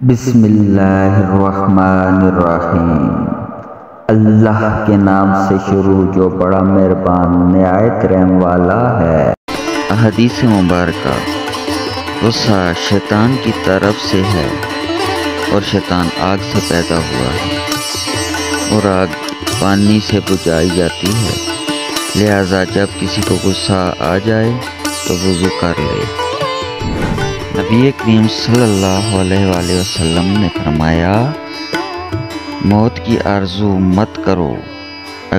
بسم اللہ الرحمن الرحیم۔ اللہ کے نام سے شروع جو بڑا مہربان نہایت رحم والا ہے۔ حدیث مبارکہ: غصہ شیطان کی طرف سے ہے اور شیطان آگ سے پیدا ہوا ہے اور آگ پانی سے بجھائی جاتی ہے، لہذا جب کسی کو غصہ آ جائے تو وضو کر لے۔ نبی کریم صلی اللہ علیہ وآلہ وسلم نے فرمایا، موت کی آرزو مت کرو،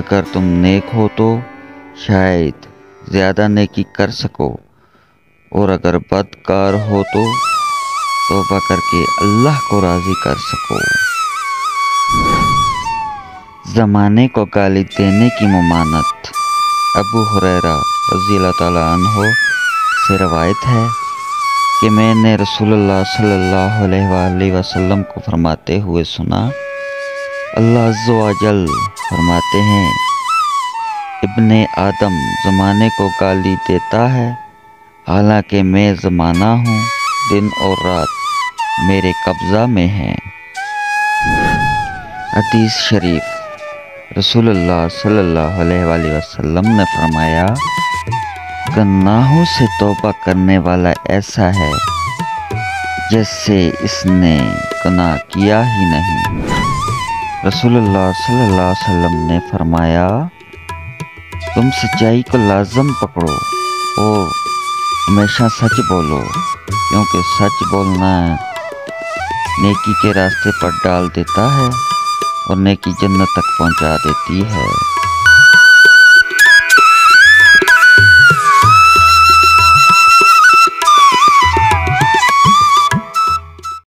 اگر تم نیک ہو تو شاید زیادہ نیکی کر سکو، اور اگر بدکار ہو تو توبہ کر کے اللہ کو راضی کر سکو۔ زمانے کو گالی دینے کی ممانعت۔ ابو ہریرہ رضی اللہ تعالیٰ عنہ سے روایت ہے کہ میں نے رسول اللہ صلی اللہ علیہ وآلہ وسلم کو فرماتے ہوئے سنا، اللہ عز و جل فرماتے ہیں، ابن آدم زمانے کو گالی دیتا ہے، حالانکہ میں زمانہ ہوں، دن اور رات میرے قبضہ میں ہیں۔ حدیث شریف: رسول اللہ صلی اللہ علیہ وآلہ وسلم نے فرمایا، گناہوں سے توبہ کرنے والا ایسا ہے جیسے اس نے گناہ کیا ہی نہیں۔ رسول اللہ صلی اللہ علیہ وسلم نے فرمایا، تم سچائی کو لازم پکڑو اور ہمیشہ سچ بولو، کیونکہ سچ بولنا نیکی کے راستے پر ڈال دیتا ہے اور نیکی جنت تک پہنچا دیتی ہے۔